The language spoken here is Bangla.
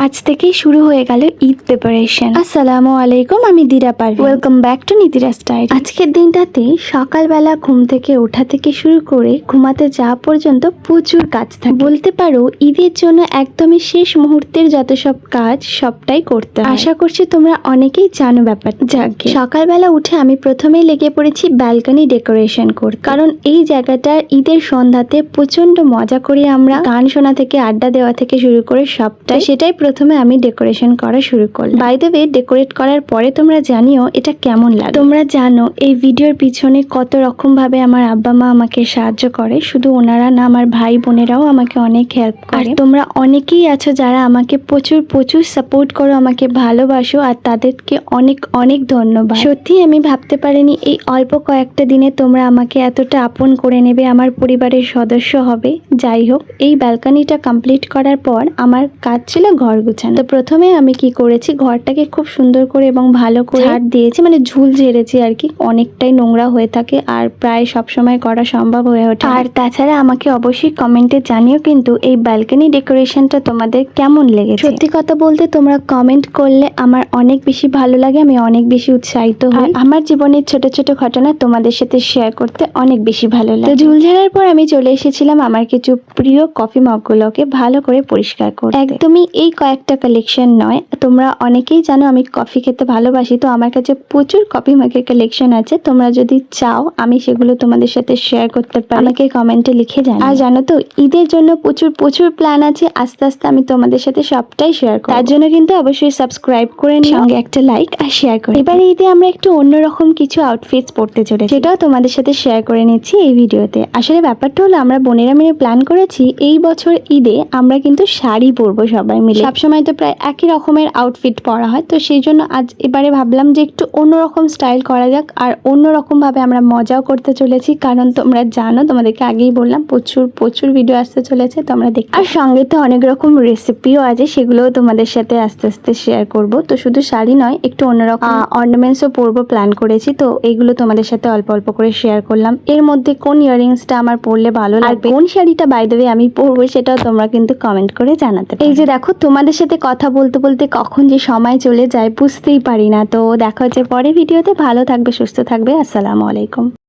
আজ থেকেই শুরু হয়ে গেল ঈদ প্রিপারেশন। আসসালামু আলাইকুম, আমি Dira Parvin. Welcome back to Nitira style. আজকের দিনটাতে সকালবেলা ঘুম থেকে ওঠা থেকে শুরু করে ঘুমাতে যাওয়া পর্যন্ত প্রচুর কাজ থাকে। বলতে পারো ঈদের জন্য একদমই শেষ মুহূর্তের যত সব কাজ সবটাই করতে হয়। আশা করছি তোমরা অনেকেই জানো ব্যাপার। যাকে সকালবেলা উঠে আমি প্রথমেই লেগে পড়েছি ব্যালকনি ডেকোরেশন করতে, কারণ এই জায়গাটা ঈদের সন্ধ্যাতে প্রচন্ড মজা করি আমরা। গান শোনা থেকে আড্ডা দেওয়া থেকে শুরু করে সবটাই, সেটাই প্রথমে আমি ডেকোরেশন করা শুরু করলাম। বাই দ্য ওয়ে, ডেকোরেট করার পরে তোমরা জানিও এটা কেমন লাগে। তোমরা জানো এই ভিডিওর পিছনে কত রকম ভাবে আমার আব্বা মা আমাকে সাহায্য করে। শুধু ওনারা না, আমার ভাই বোনেরাও আমাকে অনেক হেল্প করে। তোমরা অনেকেই আছো যারা আমাকে প্রচুর প্রচুর সাপোর্ট করো, আমাকে ভালোবাসো, আর তাদেরকে অনেক অনেক ধন্যবাদ। সত্যি আমি ভাবতে পারিনি এই অল্প কয়েকটা দিনে তোমরা আমাকে এতটা আপন করে নেবে, আমার পরিবারের সদস্য হবে। যাই হোক, এই ব্যালকনিটা কমপ্লিট করার পর আমার কাজ ছিল ঘর গুছানো। তো প্রথমে আমি কি করেছি, ঘরটাকে খুব সুন্দর করে এবং ভালো করে ঝাড় দিয়েছি, মানে ঝুল ঝেড়েছি আর কি। অনেকটাই নোংরা হয়ে থাকে আর প্রায় সবসময় করা সম্ভব হয়ে ওঠে। আর তাছাড়া আমাকে অবশ্যই কমেন্টে জানিও কিন্তু এই ব্যালকনি ডেকোরেশনটা তোমাদের কেমন লেগেছে। সত্যি কথা বলতে তোমরা কমেন্ট করলে আমার অনেক বেশি ভালো লাগে, আমি অনেক বেশি উৎসাহিত হই। আমার জীবনের ছোট ছোট ঘটনা তোমাদের সাথে শেয়ার করতে অনেক বেশি ভালো লাগে। তো ঝুল ঝাড়ার পর আমি চলে এসেছিলাম আমার কিছু প্রিয় কফি মগগুলোকে ভালো করে পরিষ্কার করতে। একদমই এই কয়েকটা কালেকশন নয়, তোমরা অনেকেই জানো আমি কফি খেতে ভালোবাসি, তো আমার কাছে প্রচুর কফি মগের কালেকশন আছে। তোমরা যদি চাও আমি সেগুলো তোমাদের সাথে শেয়ার করতে পারি, আমাকে কমেন্টে লিখে জানাও। আর জানো তো ঈদের জন্য প্রচুর প্রচুর প্ল্যান আছে, আস্তে আস্তে আমি তোমাদের সাথে সবটাই শেয়ার করব। তার জন্য কিন্তু অবশ্যই সাবস্ক্রাইব করে নিও, সঙ্গে একটা লাইক আর শেয়ার করে। এবারে ঈদে আমরা একটু অন্যরকম কিছু আউটফিটস পরতে চলেছি, সেটাও তোমাদের সাথে শেয়ার করে নিচ্ছি এই ভিডিওতে। আসলে ব্যাপারটা হলো আমরা বোনেরা মিলে প্ল্যান করেছি এই বছর ঈদে আমরা কিন্তু শাড়ি পরবো সবাই মিলে। সবসময় তো প্রায় একই রকমের আউটফিট পরা হয়, তো সেই জন্য আজ এবারে ভাবলাম যে একটু অন্যরকম স্টাইল করা যাক, আর অন্যরকম ভাবে আমরা মজাও করতে চলেছি। কারণ তোমরা জানো, তোমাদেরকে আগেই বললাম প্রচুর প্রচুর ভিডিও আসতে চলেছে, তোমরা দেখো। আর সঙ্গে তো অনেক রকম রেসিপিও আছে, সেগুলোও তোমাদের সাথে আস্তে আস্তে শেয়ার করব। তো শুধু শাড়ি নয়, একটু অন্যরকম অর্নামেন্টসও পরবো প্ল্যান করেছি, তো এইগুলো তোমাদের সাথে অল্প অল্প করে শেয়ার করলাম। এর মধ্যে কোন ইয়ারিংসটা আমার পরলে ভালো লাগবে, কোন শাড়িটা বাই দ্য ওয়ে আমি পরবো, সেটাও তোমরা কিন্তু কমেন্ট করে জানাতে পারো। এই যে দেখো, তোমাদের সাথে কথা বলতে বলতে কখন যে সময় চলে যায় বুঝতেই পারি না। তো দেখা হচ্ছে পরে ভিডিওতে। ভালো থাকবে, সুস্থ থাকবে। আসসালামু আলাইকুম।